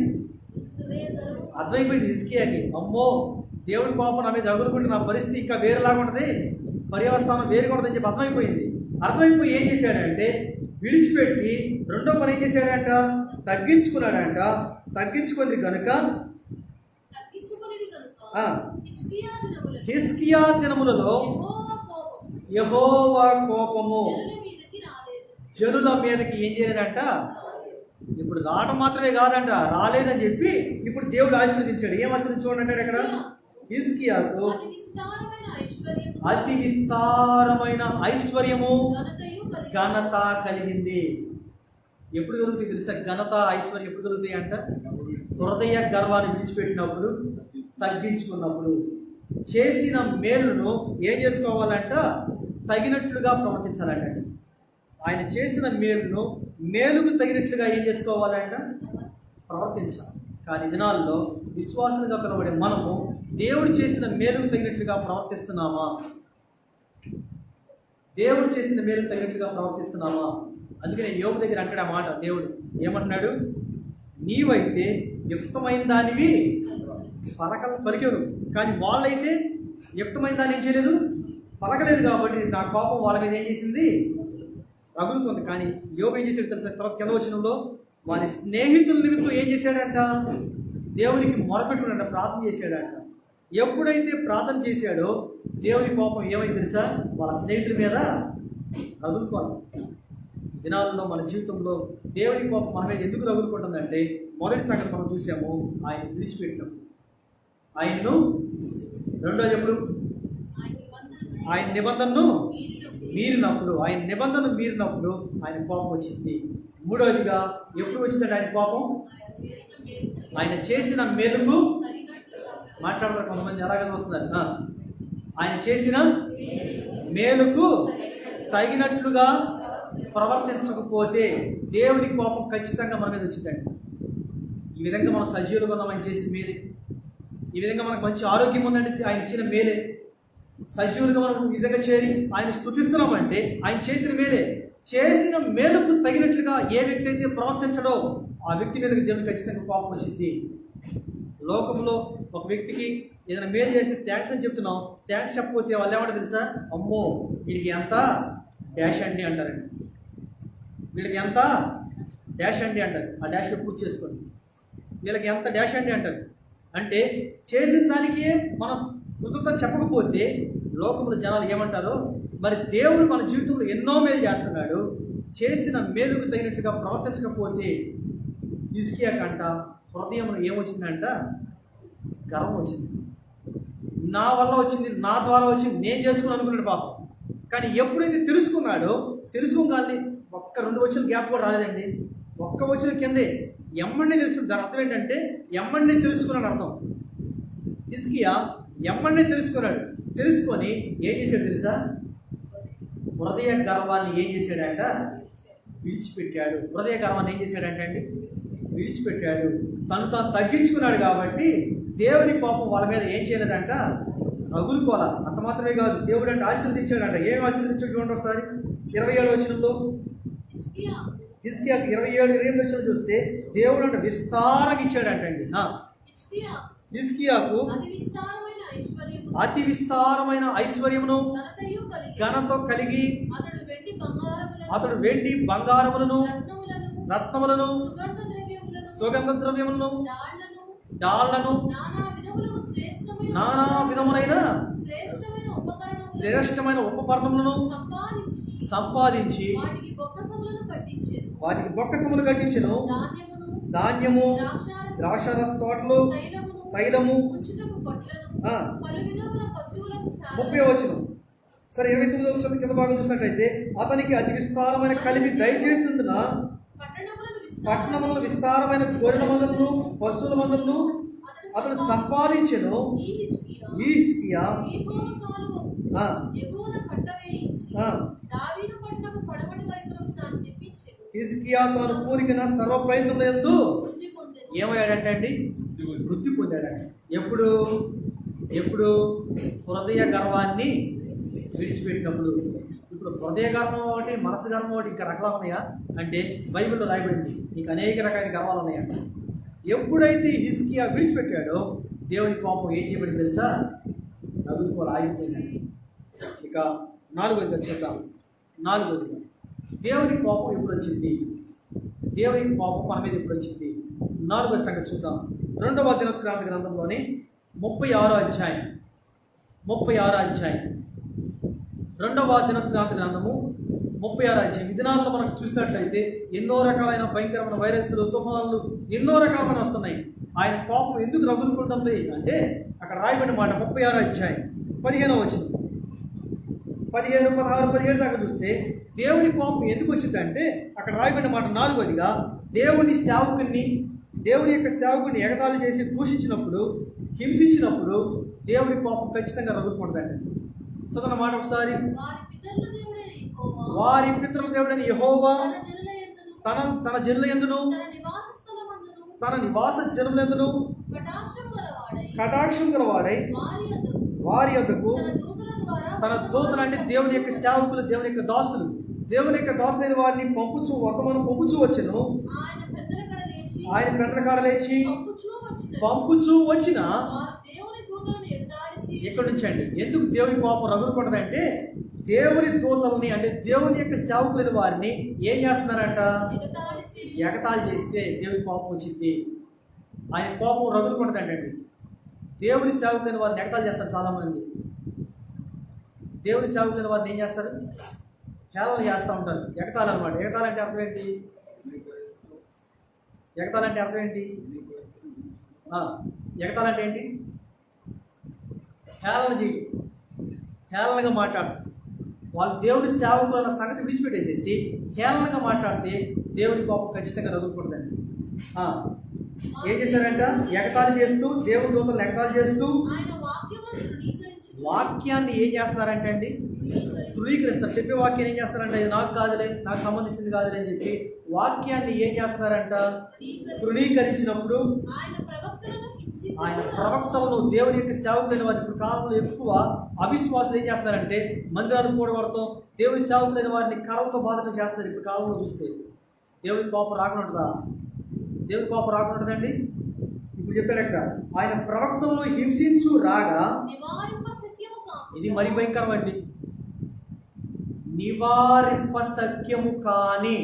A: అర్థమైపోయింది హిజ్కియాకి, అమ్మో దేవుడి కోపం నా మీద రగులుకుంటే నా పరిస్థితి ఇంకా వేరేలాగా ఉంటుంది, పర్యవస్థానం వేరుగా ఉంటుందని చెప్పి అర్థమైపోయి ఏం చేశాడంటే విడిచిపెట్టి రెండో పని ఏం చేశాడంట? తగ్గించుకున్నాడంట. తగ్గించుకుని కనుక హిజ్కియా దినములలో యెహోవా కోపము జనుల మీదకి ఏం చేయలేదంట? ఇప్పుడు రావడం మాత్రమే కాదంట, రాలేదని చెప్పి ఇప్పుడు దేవుడు ఆశీర్వదించాడు. ఏం ఆశీర్వదించాడు అంటాడు అక్కడ? హిజ్కియాకు అతి విస్తారమైన ఐశ్వర్యము ఘనత కలిగింది. ఎప్పుడు కలుగుతాయి తెలుసా? ఘనత ఐశ్వర్యం ఎప్పుడు కలుగుతాయి అంట? హృదయ గర్వాన్ని విడిచిపెట్టినప్పుడు, తగ్గించుకున్నప్పుడు. చేసిన మేలును ఏం చేసుకోవాలంట? తగినట్లుగా ప్రవర్తించాలంట. ఆయన చేసిన మేలుకు తగినట్లుగా ఏం చేసుకోవాలంట? ప్రవర్తించాలి. కానీ దినాల్లో విశ్వాసంగా పిలవబడే మనము దేవుడు చేసిన మేలుకు తగినట్లుగా ప్రవర్తిస్తున్నామా? దేవుడు చేసిన మేలుకు తగినట్లుగా ప్రవర్తిస్తున్నామా? అందుకనే యోబు దగ్గర అంటాడు ఆ మాట. దేవుడు ఏమంటున్నాడు? నీవైతే యుక్తమైన దానివి పలికారు, కానీ వాళ్ళైతే యుక్తమైన దాన్ని ఏం చేయలేదు, పలకలేదు. కాబట్టి నా కోపం వాళ్ళ మీద ఏం చేసింది? రగులుకుంది. కానీ యోబు ఏం చేశాడు తెలుసా? తర్వాత కింద వచనంలో వారి స్నేహితుల నిమిత్తం ఏం చేశాడంట? దేవునికి మొరపెట్టుకున్నాడంట, ప్రార్థన చేశాడంట. ఎప్పుడైతే ప్రార్థన చేశాడో దేవుని కోపం ఏమైంది తెలుసా? వాళ్ళ స్నేహితుల మీద రగులుకోవాలి. దినాల్లో మన జీవితంలో దేవుని కోపం మన మీద ఎందుకు రగులుకుంటుందంటే, మొదటి సంగతి మనం చూసాము, ఆయన విడిచిపెట్టినప్పుడు, ఆయన్ను. రెండోది ఎప్పుడు? ఆయన నిబంధనను మీరినప్పుడు. ఆయన నిబంధనను మీరినప్పుడు ఆయన కోపం వచ్చింది. మూడవదిగా ఎప్పుడు వచ్చిందంటే ఆయన కోపం? ఆయన చేసిన మేలుకు, మాట్లాడతారు కొంతమంది ఎలాగ వస్తున్నారు, ఆయన చేసిన మేలుకు తగినట్లుగా ప్రవర్తించకపోతే దేవుని కోపం ఖచ్చితంగా మన మీద వచ్చిందండి. ఈ విధంగా మనం సజీవులుగా ఉన్నాం ఆయన చేసిన మేలే. ఈ విధంగా మనకు మంచి ఆరోగ్యం ఉందంటే ఆయన ఇచ్చిన మేలే. సజీవులుగా మనం ఈ విధంగా చేరి ఆయన స్తుతిస్తున్నామంటే ఆయన చేసిన మేలే. చేసిన మేలుకు తగినట్లుగా ఏ వ్యక్తి అయితే ప్రవర్తించడో ఆ వ్యక్తి మీద దేవునికి ఖచ్చితంగా కోపం వచ్చింది. లోకంలో ఒక వ్యక్తికి ఏదైనా మేలు చేసి థ్యాంక్స్ అని చెప్తున్నాం, థ్యాంక్స్ చెప్పకపోతే వాళ్ళు ఏమంటారు తెలుసా? అమ్మో వీడికి ఎంత డాష్ అండి అంటారండి. వీళ్ళకి ఎంత డాష్ అండి అంటారు. ఆ డాష్లో పూర్తి చేసుకోండి. వీళ్ళకి ఎంత డాష్ అండి అంటారు. అంటే చేసిన దానికి మనం కృతజ్ఞత చెప్పకపోతే లోకంలో జనాలు ఏమంటారో, మరి దేవుడు మన జీవితంలో ఎన్నో మేలు చేస్తున్నాడు, చేసిన మేలుకు తగినట్లుగా ప్రవర్తించకపోతే హిజ్కియా కంట హృదయంలో ఏమొచ్చిందంట? గర్వం వచ్చింది. నా వల్ల వచ్చింది, నా ద్వారా వచ్చింది, నేను చేసుకుని అనుకున్నాడు పాపం. కానీ ఎప్పుడైతే తెలుసుకున్నాడో, తెలుసుకోగానే ఒక్క 2 వచ్చిన గ్యాప్ కూడా రాలేదండి. ఒక్క వచ్చిన కిందే ఎమ్మడిని తెలుసుకుని, దాని అర్థం ఏంటంటే ఎమ్మడిని తెలుసుకున్నాడు అర్థం. హిజ్కియా ఎమ్మడిని తెలుసుకున్నాడు. తెలుసుకొని ఏం చేశాడు తెలుసా? హృదయ గర్వాన్ని ఏం చేశాడంట? విడిచిపెట్టాడు. హృదయ గర్వాన్ని ఏం చేశాడంటే అండి? విడిచిపెట్టాడు. తాను తగ్గించుకున్నాడు. కాబట్టి దేవుని కోపం వాళ్ళ మీద ఏం చేయలేదంట? రగులుకోవాల. అంత మాత్రమే కాదు, దేవుడు అంటే ఆశీర్వదించాడంట. ఏం ఆశీర్వదించాడు చూడండి ఒకసారి. 27వ వచనంలో హిజ్కియాకు 27-28 వచనం చూస్తే దేవుడు అంటే విస్తారంగా ఇచ్చాడంటండి. హిజ్కియాకు అతి విస్తారమైన ఐశ్వర్యమును ఘనతో కలిగి అతడు వెండి బంగారములను రత్నములను సుగంధ ద్రవ్యములను డాళ్లను నానా విధములైన శ్రేష్టమైన ఉపకరణములను సంపాదించి వాటికి బొక్కసములు కట్టించెను. ధాన్యము, ద్రాక్షరస తోటలు, తైలము. 30వ వచనం. సరే 29వ వచనం కింద భాగం చూసినట్లయితే, అతనికి అతి విస్తారమైన కలిమి దయచేసినందున పట్టణములను విస్తారమైన గొర్రెల మందలను, పశువుల మందలను అతను సంపాదించెను. ఈ హిజ్కియా హిజ్కియా తాను పూనికిన సర్వ ప్రయత్నం యందు ఏమయ్యాడంటే అండి? వృద్ధి పొందాడండి. ఎప్పుడు హృదయ గర్వాన్ని విడిచిపెట్టినప్పుడు. ఇప్పుడు హృదయ గర్వం ఒకటి, మనసు గర్వం ఒకటి, ఇంకా రకాలు ఉన్నాయా అంటే బైబిల్లో రాయబడింది. ఇంకా అనేక రకాల గర్వాలు ఉన్నాయంట. ఎప్పుడైతే హిజ్కియా విడిచిపెట్టాడో దేవుని కోపం ఏం చేయబడింది తెలుసా? నదులుకోలు ఆగిపోయింది. ఇక 4వదిగా చూద్దాం. 4వదిగా దేవుని కోపం ఎప్పుడు వచ్చింది? దేవుని కోపం మన మీద ఎప్పుడు వచ్చింది? 4వ సంగతి చూద్దాం. 2వ దినవృత్తాంత గ్రంథంలోని 36వ అధ్యాయం. 36వ అధ్యాయం 2వ దినవృత్తాంత గ్రంథము 36వ అధ్యాయం. ఈ దినాల్లో మనం చూసినట్లయితే ఎన్నో రకాలైన భయంకరమైన వైరస్లు, తుఫాన్లు ఎన్నో రకాలమైన వస్తున్నాయి. ఆయన కోపం ఎందుకు రగులుకుంటుంది అంటే అక్కడ రాయబడిన మాట 36వ అధ్యాయం 15వ వచనం. 15, 16, 17 దాకా చూస్తే దేవుని కోపం ఎందుకు వచ్చిందంటే అక్కడ రాయబడిన మాట 4వదిగా దేవుని యొక్క సేవకుని ఎగతాళి చేసి దూషించినప్పుడు, హింసించినప్పుడు దేవుని కోపం ఖచ్చితంగా రగులుకుంటుందండి. చదవన మాట ఒకసారి. వారి పితరుల దేవుడని యెహోవా తన జనుల యందును తన నివాస జనుల యందును కటాక్షం గలవాడై వారి యొద్దకు తన దూతలు అంటే దేవుని యొక్క సేవకులు, దేవుని యొక్క దాసులు, దేవుని యొక్క దాసులైన వారిని వర్తమానం పంపుచూ వచ్చెను. ఆయన పెద్దల కాడ లేచి పంపుచూ వచ్చిన ఇక్కడ నుంచి అండి. ఎందుకు దేవుని కోపం రగులుకుంటుందంటే దేవుని దూతల్ని అంటే దేవుని యొక్క సేవకులైన వారిని ఏం చేస్తున్నారంట? ఎగతాళి చేస్తే దేవుని కోపం వచ్చింది. ఆయన కోపం రగులుకుంటుందండి. దేవుని సేవకులైన వారిని ఎగతాళి చేస్తారు చాలామంది. దేవుని సేవకులైన వారిని ఏం చేస్తారు? హేళన చేస్తూ ఉంటారు. ఎగతాళి అనమాట. ఎగతాళి అంటే అర్థం ఏంటి? ఎగతాళి అంటే అర్థం ఏంటి? ఎగతాళి అంటే ఏంటి? హేళన చేయటం, హేళనగా మాట్లాడటం. వాళ్ళు దేవుని సేవకులు అన్న సంగతి విడిచిపెట్టేసేసి హేళనగా మాట్లాడితే దేవుని కోపం ఖచ్చితంగా రగులుకూడదండి. ఏం చేశారంట? ఎగతాళి చేస్తూ, దేవుని దూతలను ఎగతాళి చేస్తూ వాక్యాన్ని ఏం చేస్తున్నారంటే అండి? ధృవీకరిస్తారు. చెప్పే వాక్యాన్ని ఏం చేస్తారంట? ఇది నాకు కాదులే, నాకు సంబంధించింది కాదులే అని చెప్పి వాక్యాన్ని ఏం చేస్తున్నారంట? తృణీకరించినప్పుడు ఆయన ప్రవక్తలను, దేవుని యొక్క సేవకులైన వారిని ఇప్పుడు కాలంలో ఎక్కువ అవిశ్వాసులు ఏం చేస్తారంటే మందిరాలు కూడగొడతాం, దేవుని సేవకులైన వారిని కర్రలతో బాధకం చేస్తారు. ఇప్పుడు కాలంలో చూస్తే దేవుని కోపం రాకుండా ఉంటుందా? దేవుని కోపం రాకుండా ఉంటుందండి. ఇప్పుడు చెప్తాడు ఇక్కడ, ఆయన ప్రవక్తలను హింసించు రాగా, ఇది మరి భయంకరం అండి. నివారింప సఖ్యము కాని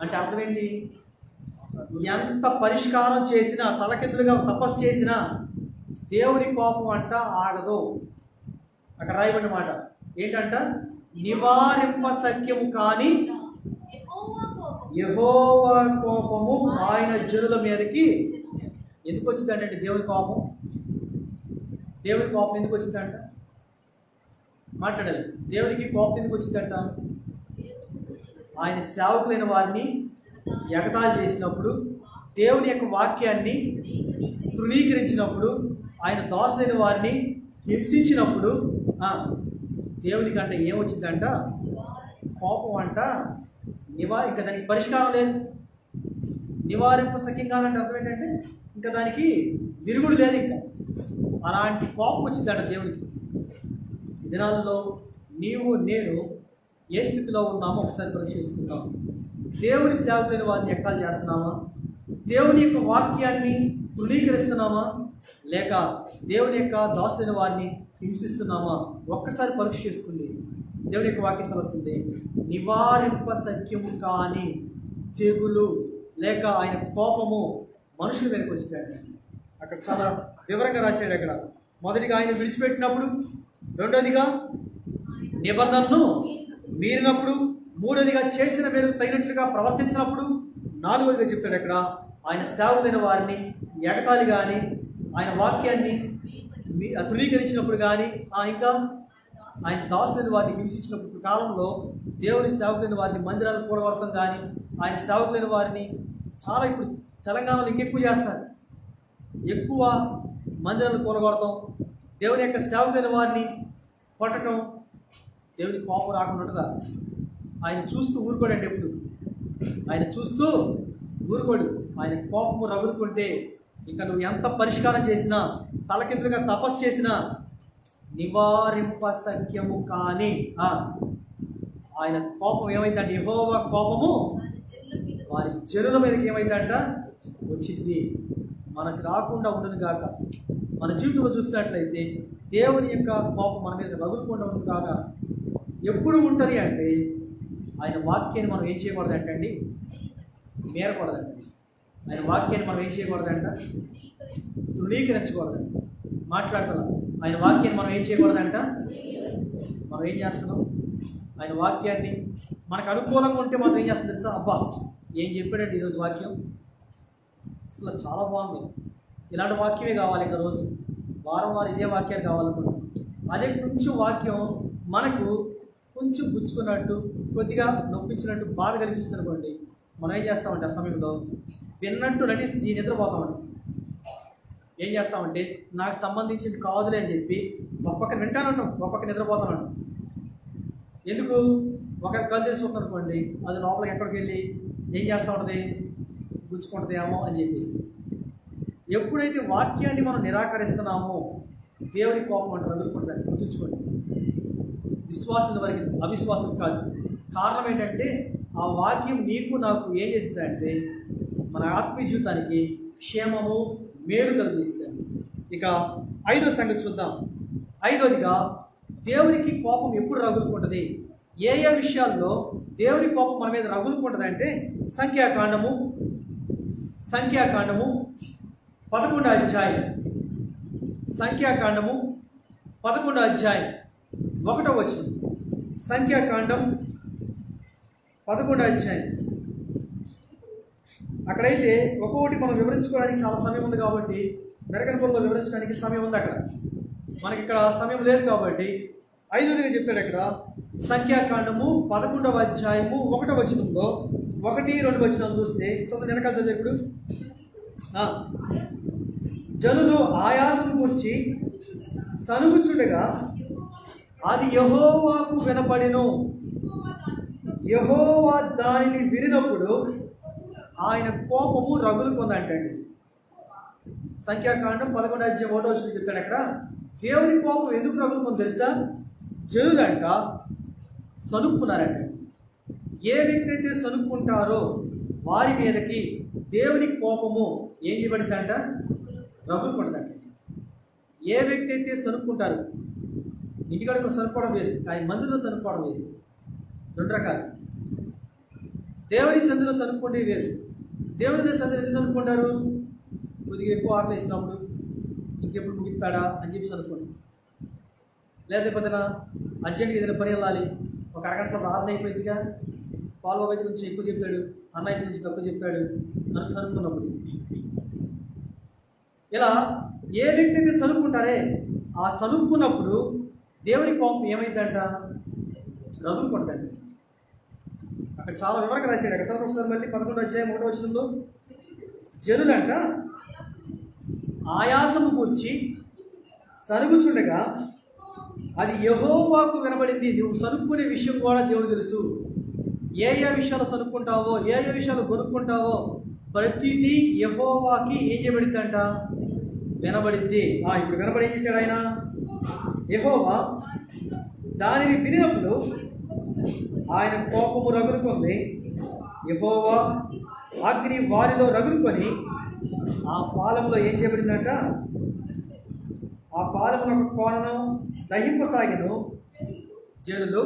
A: అంటే అర్థం ఏంటి? ఎంత పరిష్కారం చేసినా, తలకిందులుగా తపస్సు చేసినా దేవుని కోపం అంట ఆగదు. అక్కడ రాయబడిన మాట ఏంటంట? నివారింప సఖ్యము కాని యెహోవా కోపము ఆయన జనుల మీదకి ఎందుకు వచ్చిందంటే, దేవుని కోపం, దేవుని కోపం ఎందుకు వచ్చిందంట? మాట్లాడాలి. దేవునికి కోపం ఎందుకు వచ్చిందంట? ఆయన సేవకులైన వారిని ఎగతాళి చేసినప్పుడు, దేవుని యొక్క వాక్యాన్ని తృణీకరించినప్పుడు, ఆయన దాసులైన వారిని హింసించినప్పుడు దేవునికి అంటే ఏమొచ్చిందంట? కోపం అంట. ఇంకా దానికి పరిష్కారం లేదు. నివారింప సఖ్యం కాదంటే అర్థం ఏంటంటే ఇంకా దానికి విరుగుడు లేదు. ఇంకా అలాంటి కోపం వచ్చిందంట దేవునికి. ఈ దినాల్లో నీవు నేను ఏ స్థితిలో ఉన్నామో ఒకసారి పరీక్ష చేసుకుందాం. దేవుని సేవకులైన వారిని ఎగతాళి చేస్తున్నామా? దేవుని యొక్క వాక్యాన్ని తృణీకరిస్తున్నామా? లేక దేవుని యొక్క దాసులైన వారిని హింసిస్తున్నామా? ఒక్కసారి పరీక్ష చేసుకుంది. దేవుని యొక్క వాక్యం వస్తుంది, నివారింప సఖ్యము కాని తెగులు లేక ఆయన కోపము మనుషుల మీదకి వచ్చిందండి. అక్కడ చాలా వివరంగా రాశాడు. అక్కడ మొదటిగా ఆయన విడిచిపెట్టినప్పుడు, రెండోదిగా నిబంధనను మీరినప్పుడు, మూడోదిగా చేసిన మేరకు తగినట్లుగా ప్రవర్తించినప్పుడు, నాలుగోదిగా చెప్తాడు అక్కడ ఆయన సేవకులైన వారిని ఎగతాళి కానీ, ఆయన వాక్యాన్ని తృణీకరించినప్పుడు కానీ, ఇంకా ఆయన దాసులైన వారిని హింసించినప్పుడు కాలంలో దేవుని సేవకులైన వారిని మందిరాలు కూడగొడతాం కానీ, ఆయన సేవకులైన వారిని చాలా ఇప్పుడు తెలంగాణలో ఇంకెక్కువ చేస్తారు. ఎక్కువ మందిరాలు కూడగొడతాం, దేవుని యొక్క సేవకులైన వారిని కొట్టడం. దేవుని కోపం రాకుండా ఉంటుందా? ఆయన చూస్తూ ఊరుకోడండి. ఎప్పుడు ఆయన చూస్తూ ఊరుకోడు. ఆయన కోపము రగులుకుంటే ఇంకా నువ్వు ఎంత పరిష్కారం చేసినా, తలకిందులుగా తపస్సు చేసినా నివారింప సఖ్యము కానీ ఆయన కోపం ఏమైందంటే, యెహోవా కోపము వారి జనుల మీదకి ఏమైందంట వచ్చింది. మనకు రాకుండా ఉండదు కాక. మన జీవితంలో చూసినట్లయితే దేవుని యొక్క కోపం మన మీద రగులుకుండా ఉండదు కాక ఎప్పుడు ఉంటుంది అంటే, ఆయన వాక్యాన్ని మనం ఏం చేయకూడదంటే అండి, మేరకూడదండి. ఆయన వాక్యాన్ని మనం ఏం చేయకూడదంట, తృణీకరించకూడదండి. మాట్లాడగల ఆయన వాక్యాన్ని మనం ఏం చేయకూడదంట. మనం ఏం చేస్తున్నాం? ఆయన వాక్యాన్ని మనకు అనుకూలంగా ఉంటే మాత్రం ఏం చేస్తుంది తెలుసా? అబ్బా ఏం చెప్పాడండి ఈరోజు వాక్యం, అసలు చాలా బాగుంది, ఇలాంటి వాక్యమే కావాలి ఇంకా రోజు, వారం వారం ఇదే వాక్యాలు కావాలనుకుంటున్నాం. అదే కొంచెం వాక్యం మనకు కొంచెం గుచ్చుకున్నట్టు, కొద్దిగా నొప్పించినట్టు, బాధ కలిగిస్తుంది అనుకోండి, మనం ఏం చేస్తామంటే ఆ సమయంలో విన్నట్టు నటిస్తే నిద్రపోతామండి. ఏం చేస్తామంటే నాకు సంబంధించింది కాదులే అని చెప్పి ఒక పక్క వింటాను ఉంటాం, ఒక పక్క నిద్రపోతాను. ఎందుకు? ఒక కళ్ళు తెరిచి చూస్తాం అనుకోండి, అది లోపలికి ఎక్కడికి వెళ్ళి ఏం చేస్తూ ఉంటుంది, గుచ్చుకుంటుంది ఏమో అని చెప్పేసి. ఎప్పుడైతే వాక్యాన్ని మనం నిరాకరిస్తున్నామో దేవుని కోపం అంటే రగులుకుంటుందని గుర్తుంచుకోండి. విశ్వాసం వరకు, అవిశ్వాసం కాదు. కారణం ఏంటంటే ఆ వాక్యం నీకు నాకు ఏం చేస్తుందంటే మన ఆత్మీయ జీవితానికి క్షేమము, మేలు కలిగిస్తుంది. ఇక ఐదో సంగతి చూద్దాం. ఐదోదిగా దేవునికి కోపం ఎప్పుడు రగులుకుంటుంది, ఏ ఏ విషయాల్లో దేవుని కోపం మన మీద రగులుకుంటుంది అంటే సంఖ్యాకాండము 11వ అధ్యాయం సంఖ్యాకాండము 11వ అధ్యాయం 1వ వచనం. సంఖ్యాకాండం 11వ అధ్యాయం. అక్కడైతే ఒక్కొక్కటి మనం వివరించుకోవడానికి చాలా సమయం ఉంది కాబట్టి మెరకనపల్లిలో వివరించడానికి సమయం ఉంది. అక్కడ మనకి ఇక్కడ సమయం లేదు కాబట్టి 5వ చెప్తాడు. అక్కడ సంఖ్యాకాండము 11వ అధ్యాయము 1వ వచనంలో 1, 2 వచనాలు చూస్తే చదువు వెనకాల చదివేప్పుడు, జనులు ఆయాసం గురించి సనుగుచుండగా అది యెహోవాకు వినపడెను. యెహోవా దానిని వినినప్పుడు ఆయన కోపము రగులుకుందంటండి. సంఖ్యాకాండం 11వ అధ్యాయం 1వ వచనం చెప్తాడు. అక్కడ దేవుని కోపం ఎందుకు రగులుకుందో తెలుసా? జనులంట సనుక్కున్నారంట. ఏ వ్యక్తి అయితే సనుక్కుంటారో వారి మీదకి దేవుని కోపము ఏం చేయబడిందంట? రగులుకుంటుందంట. ఏ వ్యక్తి అయితే సనుక్కుంటారు, ఇంటికాడికి సనుక్కోవడం లేదు, కానీ మందులో సనుక్కోవడం లేదు, 2 రకాలు. దేవుని సంధిలో సనుక్కుంటే వేరు. దేవుని సంధిలో ఎందుకు సనుక్కుంటారు? కొద్దిగా ఎక్కువ ఆకలి వేసినప్పుడు, ఇంకెప్పుడు ముగిస్తాడా అని చెప్పి సనుక్కుంటారు. లేకపోతే అర్జెంట్గా ఏదైనా పని వెళ్ళాలి, ఒక అరగంటలో ప్రార్థన అయిపోయిందిగా, పాలు బాబు అయితే కొంచెం ఎక్కువ చెప్తాడు, అన్న అయితే కొంచెం తక్కువ చెప్తాడు అని సనుక్కున్నప్పుడు. ఇలా ఏ వ్యక్తి అయితే సనుక్కుంటారే ఆ సనుక్కున్నప్పుడు దేవుని కోపం ఏమైందంట? రగులుకుంటుందండి. అక్కడ చాలా వివరంగా రాశాడు. అక్కడ చదువు ఒకసారి మళ్ళీ 11వ అధ్యాయం 1వ వచనంలో, జనులంట ఆయాసము గూర్చి సనుగుచుండగా అది యెహోవాకు వినబడింది. నువ్వు సనుక్కునే విషయం కూడా దేవుడు తెలుసు. ఏ విషయాలు సనుక్కుంటావో, ఏ విషయాలు కొనుక్కుంటావో ప్రతిదీ యెహోవాకి ఏం చేయబడిందంట? వినబడింది. ఇప్పుడు వినబడి ఏం చేశాడు ఆయన? యెహోవా దానిని వినినప్పుడు ఆయన కోపము రగులుకుంది. యెహోవా అగ్ని వారిలో రగులుకొని ఆ పాలెంలో ఏం చేయబడిందంట? ఆ పాలెమును ఒక కోనను దహింపసాగిను. జనులు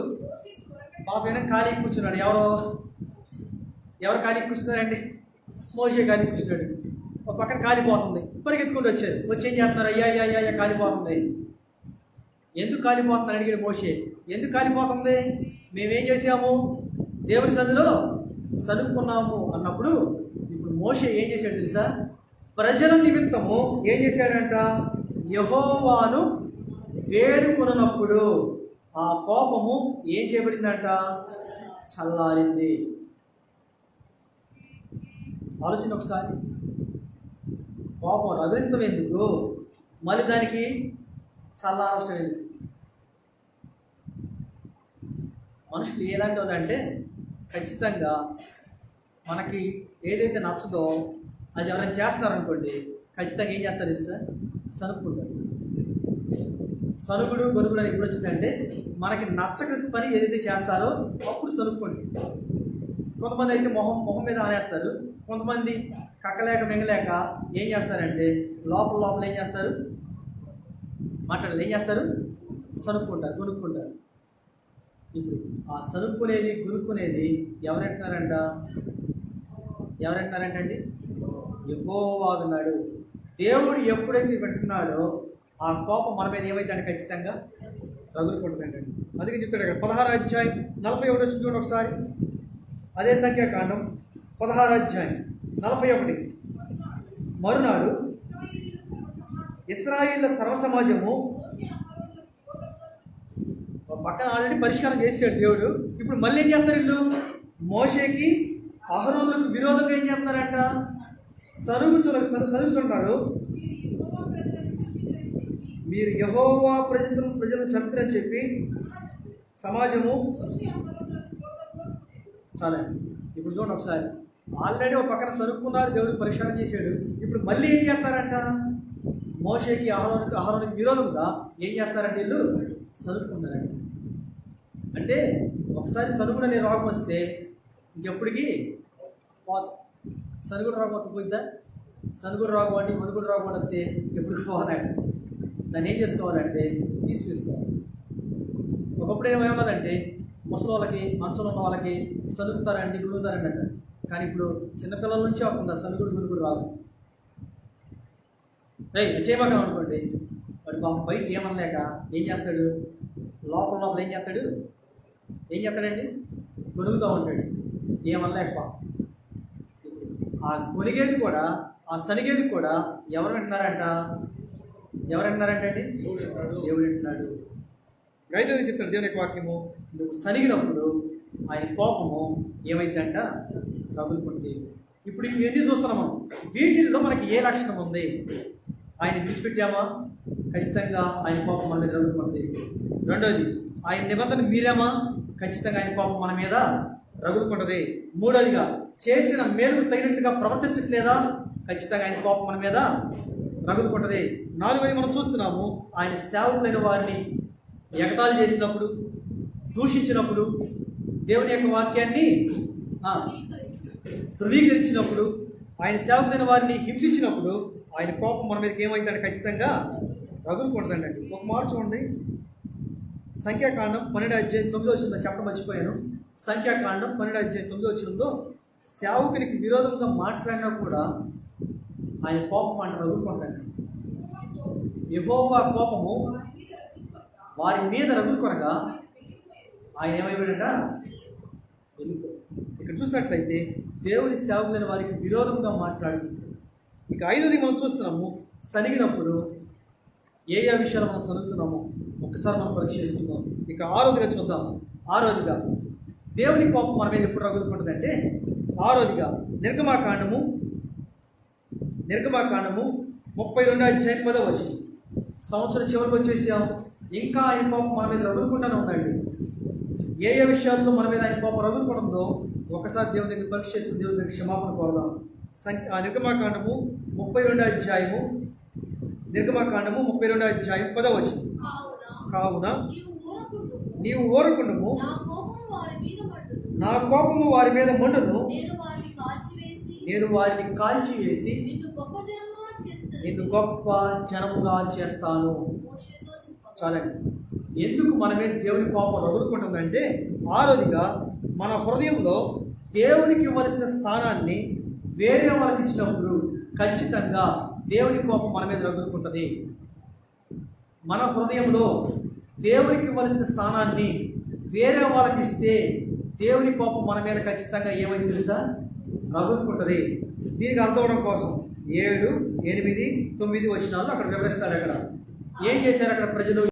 A: పాపైనా ఖాళీ కూర్చున్నాడు. ఎవరు ఖాళీ కూర్చున్నారండి? మోషే ఖాళీ కూర్చున్నాడు. ఒక పక్కన కాలిపోతుంది, పరిగెత్తుకుంటూ వచ్చారు. వచ్చి ఏం చేస్తున్నారు? అయ్యా కాలిపోతుంది. ఎందుకు కాలిపోతుందని అడిగాడు మోషే. ఎందుకు కాలిపోతుంది? మేమేం చేసాము? దేవుని సన్నిధిలో సనుక్కున్నాము అన్నప్పుడు ఇప్పుడు మోషే ఏం చేశాడు తెలుసా? ప్రజల నిమిత్తము ఏం చేశాడంట? యెహోవాను వేడుకొనున్నప్పుడు ఆ కోపము ఏం చేయబడిందంట? చల్లారింది. ఆలోచన ఒకసారి. కోపం రగులింతం ఎందుకు? మళ్ళీ దానికి చల్లారష్టం ఎందుకు? మనుషులు ఎలాంటి వాళ్ళు అంటే ఖచ్చితంగా మనకి ఏదైతే నచ్చదో అది ఎవరైనా చేస్తున్నారనుకోండి, ఖచ్చితంగా ఏం చేస్తారు తెలుసా? సనుక్కుంటారు. సనుగుడు గొనుగుడు అని ఎప్పుడు వచ్చిందంటే మనకి నచ్చక పని ఏదైతే చేస్తారో అప్పుడు సనుక్కోండి. కొంతమంది అయితే మొహం మీద ఆనేస్తారు. కొంతమంది కక్కలేక మింగలేక ఏం చేస్తారంటే లోపల ఏం చేస్తారు? మాట్లాడాలి. ఏం చేస్తారు? సనుక్కుంటారు, కొనుక్కుంటారు. ఇప్పుడు ఆ సనుక్కునేది గునుక్కునేది ఎవరంటున్నారంటండి? యెహోవా విన్నాడు. దేవుడు ఎప్పుడైతే వింటున్నాడో ఆ కోపం మన మీద ఏమైందంటే ఖచ్చితంగా రగులుకుంటుందండి. అందుకే చెప్తాడు అక్కడ 16వ అధ్యాయం 41 చూడండి ఒకసారి. అదే సంఖ్యాకాండం 16వ అధ్యాయం 41. మరునాడు ఇశ్రాయేళ్ల సర్వసమాజము, పక్కన ఆల్రెడీ పరిష్కారం చేశాడు దేవుడు. ఇప్పుడు మళ్ళీ ఏం చేస్తారు? వీళ్ళు మోషేకి అహరోనులకు విరోధంగా ఏం చేస్తున్నారంట? సరుగుచుంటారు. మీరు యెహోవా ప్రజలను చంపుతారని చెప్పి సమాజము. చాలా. ఇప్పుడు చూడండి ఒకసారి. ఆల్రెడీ ఒక పక్కన సరుక్కున్నారు, దేవుడికి పరిష్కారం చేశాడు. ఇప్పుడు మళ్ళీ ఏం చేస్తారంట? మోషేకి అహరోనుకి విరోధంగా ఏం చేస్తారంటే వీళ్ళు సరుక్కున్నారంట. అంటే ఒకసారి సరుగుడు అనే రోగం వస్తే ఇంకెప్పటికీ సరుగుడు రోగం వస్తే పోయిద్దా? సరుగుడు రోగం అంటే మనుగుడు రోగం వస్తే ఎప్పటికి పోదండి. దాన్ని ఏం చేసుకోవాలంటే తీసివేసుకోవాలి. ఒకప్పుడు ఏమవ్వాలంటే ముసలి వాళ్ళకి, మంచంలో ఉన్న వాళ్ళకి సనుగుతారండి, గురుగుతారండి అంటారు. కానీ ఇప్పుడు చిన్నపిల్లల నుంచి వస్తుంది సనుగుడు గురుగుడు రాదు. చేయబాక అనుకోండి, వాడు పాపం బయట ఏమనలేక ఏం చేస్తాడు, లోపల లోపల ఏం చేస్తాడండి, కొనుగుతూ ఉంటాడు. ఏమనలేక పాపం. ఆ కొనిగేది కూడా, ఆ సనిగేది కూడా ఎవరు వింటున్నారంట అండి? దేవుడు వింటున్నాడు. ఐదోది చెప్తాడు దేవుని యొక్క వాక్యము, నువ్వు సనిగినప్పుడు ఆయన కోపము ఏమైందంట, రగులుకుంటుంది. ఇప్పుడు ఇవన్నీ చూస్తున్నాం మనం. వీటిల్లో మనకి ఏ లక్షణం ఉంది? ఆయన విడిచిపెట్టామా? ఖచ్చితంగా ఆయన కోపం మన మీద రగులుకుంటుంది. రెండోది, ఆయన నిబంధన మీరామా? ఖచ్చితంగా ఆయన కోపం మన మీద రగులుకుంటుంది. మూడోదిగా, చేసిన మేలు తగినట్లుగా ప్రవర్తించట్లేదా? ఖచ్చితంగా ఆయన కోపం మన మీద రగులుకుంటుంది. నాలుగోది మనం చూస్తున్నాము, ఆయన సేవకులైన వారిని ఎగతాళి చేసినప్పుడు, దూషించినప్పుడు, దేవుని యొక్క వాక్యాన్ని ధృవీకరించినప్పుడు, ఆయన సేవకులైన వారిని హింసించినప్పుడు ఆయన కోపం మన మీదకి ఏమైందంటే ఖచ్చితంగా రగులుకుంటుందండి. ఒక మాట చూడండి, సంఖ్యాకాండం 12:9 చెప్పడం మర్చిపోయాను. సంఖ్యాకాండం 12:9 సేవకునికి విరోధంగా మాట్లాడినా కూడా ఆయన కోపం అంటే రగులుకుంటుందండి. యెహోవా కోపము వారి మీద రగులుకొనగా ఆయన ఏమైపోయాడంట, వెళ్ళిపో. ఇక్కడ చూసినట్లయితే దేవుని సేవకులైన వారికి విరోధంగా మాట్లాడుకుంటాడు. ఇక ఐదోది మనం చూస్తున్నాము, సనిగినప్పుడు ఏ విషయాలు మనం సనుగుతున్నామో ఒకసారి మనం పరీక్ష చేసుకుందాం. ఇక ఆరోదిగా చూద్దాం. ఆరోదిగా దేవుని కోపం మన మీద ఎప్పుడు రగులుకుంటుందంటే, ఆరోదిగా నిర్గమాకాండము 32:10 సంవత్సరం చివరికి వచ్చేసాం, ఇంకా ఆయన కోపం మన మీద రగులుకుంటూనే ఉందండి. ఏ విషయాల్లో మన మీద ఆయన కోపం రగులుకుంటుందో ఒకసారి దేవుని దగ్గర పరీక్ష చేసుకుని దేవుని దగ్గర క్షమాపణ కోరదాం. నిర్గమాకాండము 32:10 కావున నీవు ఊరకుండుము, నా కోపము వారి మీద మండును, నేను వారిని కాల్చివేసి నిన్ను గొప్ప జనముగా చేస్తాను. చాలండి. ఎందుకు మన మీద దేవుని కోపం రగులుకుంటుందంటే, ఆరోదిగా మన హృదయంలో దేవునికి ఇవ్వాల్సిన స్థానాన్ని వేరే వాళ్ళకి ఇచ్చినప్పుడు ఖచ్చితంగా దేవుని కోపం మన మీద రగులుకుంటుంది. మన హృదయంలో దేవునికి ఇవ్వాల్సిన స్థానాన్ని వేరే వాళ్ళకి ఇస్తే దేవుని కోపం మన మీద ఖచ్చితంగా ఏమైంది తెలుసా, రగులుకుంటుంది. దీనికి అర్థం అవడం కోసం 7, 8, 9 వచనాల్లో అక్కడ వివరిస్తాడు. అక్కడ ఏం చేశారు అక్కడ ప్రజలు?